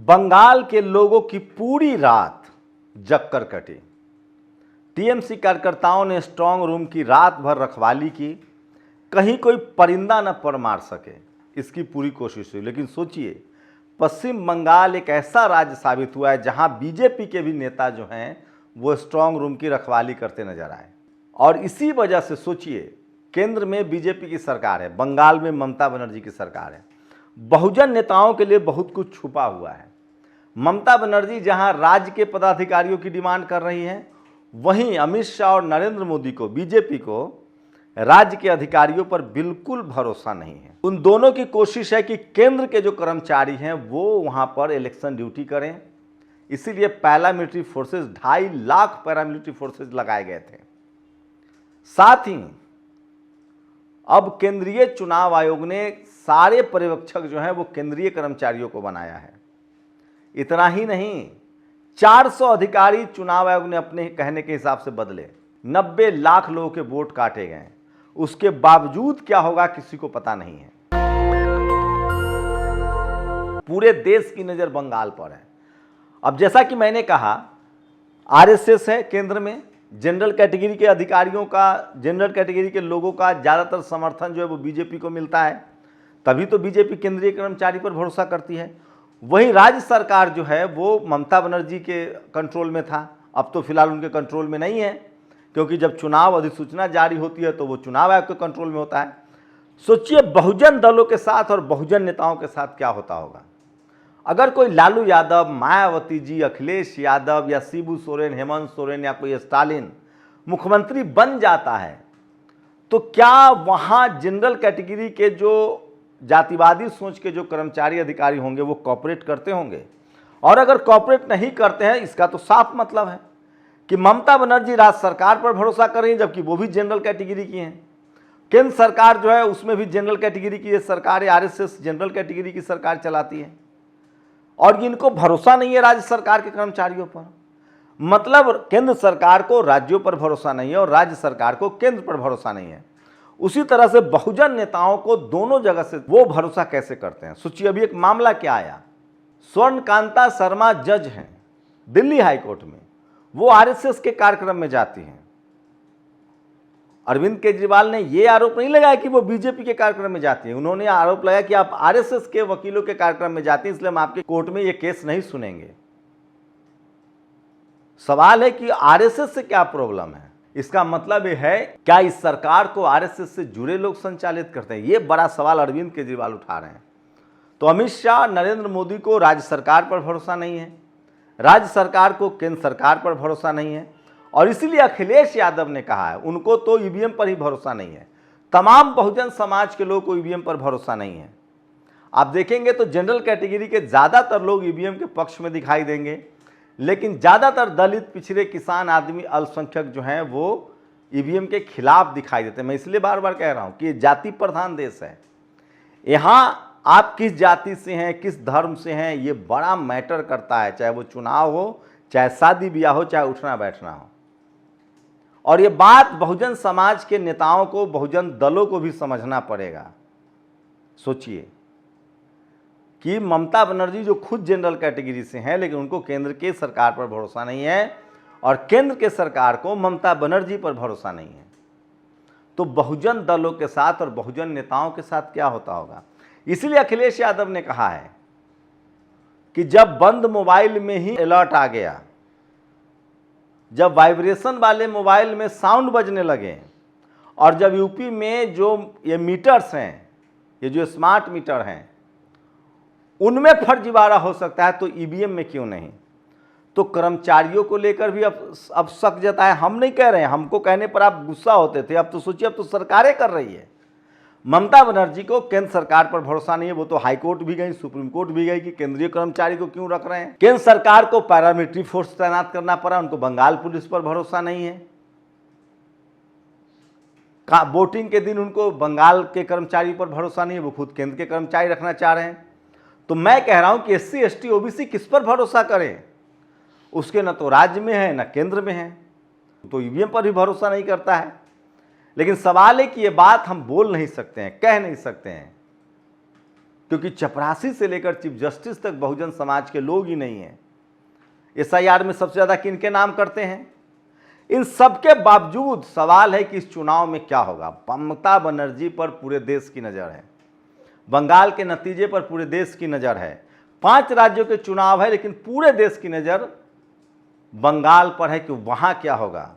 बंगाल के लोगों की पूरी रात जगकर कटी। टीएमसी कार्यकर्ताओं ने स्ट्रांग रूम की रात भर रखवाली की, कहीं कोई परिंदा न पर मार सके, इसकी पूरी कोशिश हुई। लेकिन सोचिए, पश्चिम बंगाल एक ऐसा राज्य साबित हुआ है जहां बीजेपी के भी नेता जो हैं वो स्ट्रांग रूम की रखवाली करते नजर आए। और इसी वजह से सोचिए, केंद्र में बीजेपी की सरकार है, बंगाल में ममता बनर्जी की सरकार है। बहुजन नेताओं के लिए बहुत कुछ छुपा हुआ है। ममता बनर्जी जहां राज्य के पदाधिकारियों की डिमांड कर रही हैं, वहीं अमित शाह और नरेंद्र मोदी को, बीजेपी को राज्य के अधिकारियों पर बिल्कुल भरोसा नहीं है। उन दोनों की कोशिश है कि केंद्र के जो कर्मचारी हैं वो वहां पर इलेक्शन ड्यूटी करें। इसीलिए paramilitary forces, 2.5 lakh paramilitary forces लगाए गए थे। साथ ही अब केंद्रीय चुनाव आयोग ने सारे पर्यवेक्षक जो हैं वो केंद्रीय कर्मचारियों को बनाया है। इतना ही नहीं, 400 अधिकारी चुनाव आयोग ने अपने कहने के हिसाब से बदले। 90 लाख लोगों के वोट काटे गए। उसके बावजूद क्या होगा किसी को पता नहीं है। पूरे देश की नजर बंगाल पर है। अब जैसा कि मैंने कहा, आरएसएस है केंद्र में, जनरल कैटेगरी के अधिकारियों का, जनरल कैटेगरी के लोगों का ज़्यादातर समर्थन जो है वो बीजेपी को मिलता है, तभी तो बीजेपी केंद्रीय कर्मचारी पर भरोसा करती है। वहीं राज्य सरकार जो है वो ममता बनर्जी के कंट्रोल में था, अब तो फिलहाल उनके कंट्रोल में नहीं है, क्योंकि जब चुनाव अधिसूचना जारी होती है तो वो चुनाव आयोग के कंट्रोल में होता है। सोचिए, बहुजन दलों के साथ और बहुजन नेताओं के साथ क्या होता होगा। अगर कोई लालू यादव, मायावती जी, अखिलेश यादव या शिबू सोरेन, हेमंत सोरेन या कोई स्टालिन मुख्यमंत्री बन जाता है, तो क्या वहाँ जनरल कैटेगरी के जो जातिवादी सोच के जो कर्मचारी अधिकारी होंगे वो कॉपरेट करते होंगे? और अगर कॉपरेट नहीं करते हैं, इसका तो साफ मतलब है कि ममता बनर्जी राज्य सरकार पर भरोसा कर रही है, जबकि वो भी जनरल कैटेगरी की हैं। केंद्र सरकार जो है उसमें भी जनरल कैटेगरी की सरकार है, आरएसएस जनरल कैटेगरी की सरकार चलाती है, और इनको भरोसा नहीं है राज्य सरकार के कर्मचारियों पर। मतलब केंद्र सरकार को राज्यों पर भरोसा नहीं है और राज्य सरकार को केंद्र पर भरोसा नहीं है। उसी तरह से बहुजन नेताओं को दोनों जगह से वो भरोसा कैसे करते हैं। सोचिए, अभी एक मामला क्या आया, स्वर्णकांता शर्मा जज हैं दिल्ली हाई कोर्ट में, वो आरएसएस के कार्यक्रम में जाती हैं। अरविंद केजरीवाल ने ये आरोप नहीं लगाया कि वो बीजेपी के कार्यक्रम में जाती हैं, उन्होंने आरोप लगाया कि आप आरएसएस के वकीलों के कार्यक्रम में जाती हैं, इसलिए हम आपके कोर्ट में ये केस नहीं सुनेंगे। सवाल है कि आरएसएस से क्या प्रॉब्लम है। इसका मतलब यह है, क्या इस सरकार को आरएसएस से जुड़े लोग संचालित करते हैं? ये बड़ा सवाल अरविंद केजरीवाल उठा रहे हैं। तो अमित शाह, नरेंद्र मोदी को राज्य सरकार पर भरोसा नहीं है, राज्य सरकार को केंद्र सरकार पर भरोसा नहीं है, और इसीलिए अखिलेश यादव ने कहा है उनको तो ईवीएम पर ही भरोसा नहीं है। तमाम बहुजन समाज के लोगों को ईवीएम पर भरोसा नहीं है। आप देखेंगे तो जनरल कैटेगरी के ज़्यादातर लोग ईवीएम के पक्ष में दिखाई देंगे, लेकिन ज़्यादातर दलित, पिछड़े, किसान, आदमी, अल्पसंख्यक जो हैं वो ईवीएम के खिलाफ दिखाई देते हैं। मैं इसलिए बार बार कह रहा हूँ कि ये जाति प्रधान देश है। यहाँ आप किस जाति से हैं, किस धर्म से हैं, ये बड़ा मैटर करता है, चाहे वो चुनाव हो, चाहे शादी ब्याह हो, चाहे उठना बैठना हो। और ये बात बहुजन समाज के नेताओं को, बहुजन दलों को भी समझना पड़ेगा। सोचिए कि ममता बनर्जी जो खुद जनरल कैटेगरी से हैं, लेकिन उनको केंद्र के सरकार पर भरोसा नहीं है और केंद्र के सरकार को ममता बनर्जी पर भरोसा नहीं है, तो बहुजन दलों के साथ और बहुजन नेताओं के साथ क्या होता होगा। इसलिए अखिलेश यादव ने कहा है कि जब बंद मोबाइल में ही अलर्ट आ गया, जब वाइब्रेशन वाले मोबाइल में साउंड बजने लगे, और जब यूपी में जो ये मीटर्स हैं, ये जो स्मार्ट मीटर हैं, उनमें फर्जीवाड़ा हो सकता है, तो ईवीएम में क्यों नहीं। तो कर्मचारियों को लेकर भी अब शक जताए। हम नहीं कह रहे हैं, हमको कहने पर आप गुस्सा होते थे, अब तो सोचिए, अब तो सरकारें कर रही है। ममता बनर्जी को केंद्र सरकार पर भरोसा नहीं है, वो तो हाई कोर्ट भी गई, सुप्रीम कोर्ट भी गई कि केंद्रीय कर्मचारी को क्यों रख रहे हैं। केंद्र सरकार को पैरामिलिट्री फोर्स तैनात करना पड़ा, उनको बंगाल पुलिस पर भरोसा नहीं है। वोटिंग के दिन उनको बंगाल के कर्मचारी पर भरोसा नहीं है, वो खुद केंद्र के कर्मचारी रखना चाह रहे हैं। तो मैं कह रहा हूं कि एससी, एसटी, ओबीसी किस पर भरोसा करें। उसके न तो राज्य में है न केंद्र में है, तो ईवीएम पर भी भरोसा नहीं करता है। लेकिन सवाल है कि ये बात हम बोल नहीं सकते हैं, कह नहीं सकते हैं, क्योंकि चपरासी से लेकर चीफ जस्टिस तक बहुजन समाज के लोग ही नहीं हैं। SIR में सबसे ज़्यादा किनके नाम करते हैं? इन सबके बावजूद सवाल है कि इस चुनाव में क्या होगा। ममता बनर्जी पर पूरे देश की नज़र है, बंगाल के नतीजे पर पूरे देश की नज़र है। 5 राज्यों के चुनाव है, लेकिन पूरे देश की नज़र बंगाल पर है कि वहाँ क्या होगा।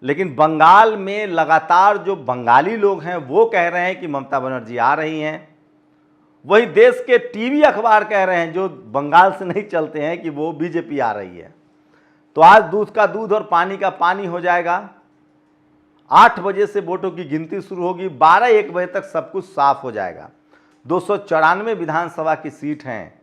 लेकिन बंगाल में लगातार जो बंगाली लोग हैं वो कह रहे हैं कि ममता बनर्जी आ रही हैं, वही देश के टीवी अखबार कह रहे हैं जो बंगाल से नहीं चलते हैं कि वो बीजेपी आ रही है। तो आज दूध का दूध और पानी का पानी हो जाएगा। 8 बजे से वोटों की गिनती शुरू होगी, 12-1 बजे तक सब कुछ साफ हो जाएगा। 294 विधानसभा की सीट हैं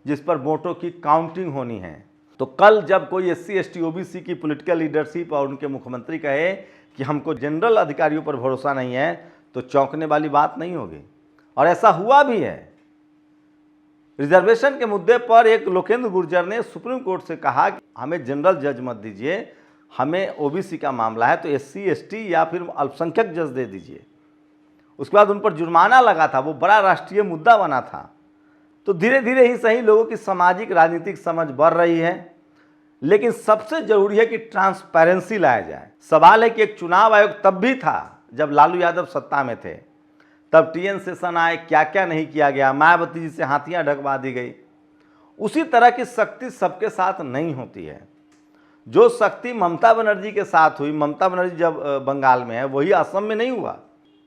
जिस पर वोटों की काउंटिंग होनी है। तो कल जब कोई SC ST OBC की पॉलिटिकल लीडरशिप और उनके मुख्यमंत्री कहे कि हमको जनरल अधिकारियों पर भरोसा नहीं है, तो चौंकने वाली बात नहीं होगी। और ऐसा हुआ भी है। रिजर्वेशन के मुद्दे पर एक लोकेंद्र गुर्जर ने सुप्रीम कोर्ट से कहा कि हमें जनरल जज मत दीजिए, हमें OBC का मामला है तो SC ST या फिर अल्पसंख्यक जज दे दीजिए। उसके बाद उन पर जुर्माना लगा था, वो बड़ा राष्ट्रीय मुद्दा बना था। तो धीरे धीरे ही सही लोगों की सामाजिक राजनीतिक समझ बढ़ रही है, लेकिन सबसे जरूरी है कि ट्रांसपेरेंसी लाया जाए। सवाल है कि एक चुनाव आयोग तब भी था जब लालू यादव सत्ता में थे, तब TN सेशन आए, क्या क्या नहीं किया गया, मायावती जी से हाथियां ढकवा दी गई। उसी तरह की शक्ति सबके साथ नहीं होती है। जो शक्ति ममता बनर्जी के साथ हुई, ममता बनर्जी जब बंगाल में है, वही असम में नहीं हुआ।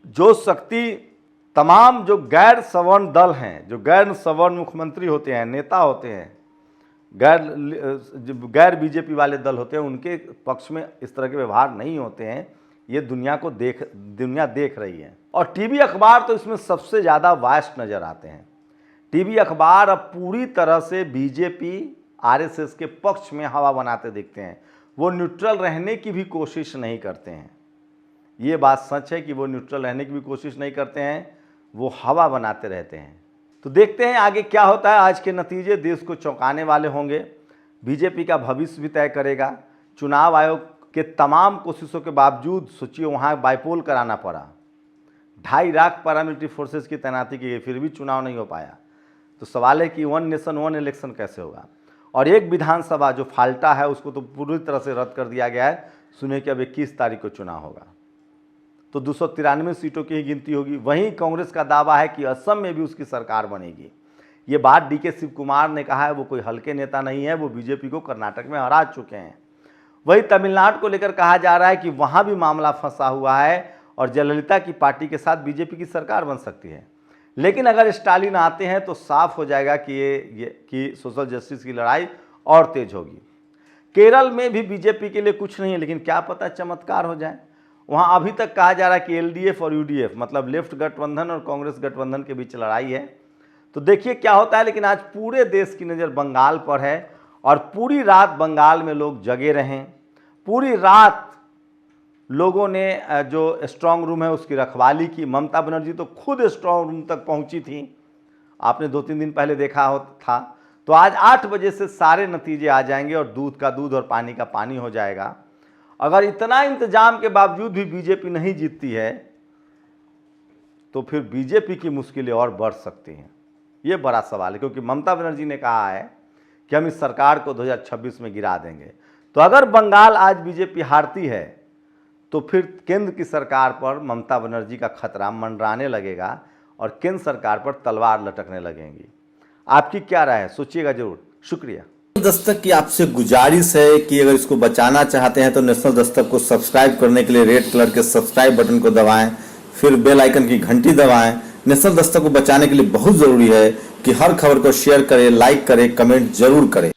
जो शक्ति तमाम जो गैर सवर्ण दल हैं, जो गैर सवर्ण मुख्यमंत्री होते हैं, नेता होते हैं, गैर बीजेपी वाले दल होते हैं, उनके पक्ष में इस तरह के व्यवहार नहीं होते हैं। ये दुनिया देख रही है। और टीवी अखबार तो इसमें सबसे ज़्यादा वास्ट नज़र आते हैं। टीवी अखबार अब पूरी तरह से बीजेपी RSS के पक्ष में हवा बनाते दिखते हैं। वो न्यूट्रल रहने की भी कोशिश नहीं करते हैं। ये बात सच है कि वो न्यूट्रल रहने की भी कोशिश नहीं करते हैं, वो हवा बनाते रहते हैं। तो देखते हैं आगे क्या होता है। आज के नतीजे देश को चौंकाने वाले होंगे, बीजेपी का भविष्य भी तय करेगा। चुनाव आयोग के तमाम कोशिशों के बावजूद सोचिए वहाँ बाइपोल कराना पड़ा, 2.5 लाख पैरामिलिट्री फोर्सेस की तैनाती की गई, फिर भी चुनाव नहीं हो पाया। तो सवाल है कि 1 नेशन 1 इलेक्शन कैसे होगा। और एक विधानसभा जो फाल्टा है उसको तो पूरी तरह से रद्द कर दिया गया है। सुनिए कि अब 21 तारीख को चुनाव होगा, तो 293 सीटों की ही गिनती होगी। वहीं कांग्रेस का दावा है कि असम में भी उसकी सरकार बनेगी। ये बात DK शिव कुमार ने कहा है। वो कोई हल्के नेता नहीं है, वो बीजेपी को कर्नाटक में हरा चुके हैं। वही तमिलनाडु को लेकर कहा जा रहा है कि वहाँ भी मामला फंसा हुआ है और जयललिता की पार्टी के साथ बीजेपी की सरकार बन सकती है। लेकिन अगर स्टालिन आते हैं तो साफ हो जाएगा कि सोशल जस्टिस की लड़ाई और तेज होगी। केरल में भी बीजेपी के लिए कुछ नहीं है, लेकिन क्या पता चमत्कार हो जाए। वहाँ अभी तक कहा जा रहा है कि LDF और UDF मतलब लेफ्ट गठबंधन और कांग्रेस गठबंधन के बीच लड़ाई है। तो देखिए क्या होता है। लेकिन आज पूरे देश की नज़र बंगाल पर है और पूरी रात बंगाल में लोग जगे रहें। पूरी रात लोगों ने जो स्ट्रांग रूम है उसकी रखवाली की। ममता बनर्जी तो खुद स्ट्रांग रूम तक पहुंची थी, आपने 2-3 दिन पहले देखा था। तो आज 8 बजे से सारे नतीजे आ जाएंगे और दूध का दूध और पानी का पानी हो जाएगा। अगर इतना इंतजाम के बावजूद भी बीजेपी नहीं जीतती है तो फिर बीजेपी की मुश्किलें और बढ़ सकती हैं। ये बड़ा सवाल है, क्योंकि ममता बनर्जी ने कहा है कि हम इस सरकार को 2026 में गिरा देंगे। तो अगर बंगाल आज बीजेपी हारती है तो फिर केंद्र की सरकार पर ममता बनर्जी का खतरा मंडराने लगेगा और केंद्र सरकार पर तलवार लटकने लगेंगी। आपकी क्या राय है, सोचिएगा जरूर। शुक्रिया। दस्तक की आपसे गुजारिश है कि अगर इसको बचाना चाहते हैं तो नेशनल दस्तक को सब्सक्राइब करने के लिए रेड कलर के सब्सक्राइब बटन को दबाएं, फिर बेल आइकन की घंटी दबाएं। नेशनल दस्तक को बचाने के लिए बहुत जरूरी है कि हर खबर को शेयर करें, लाइक करें, कमेंट जरूर करें।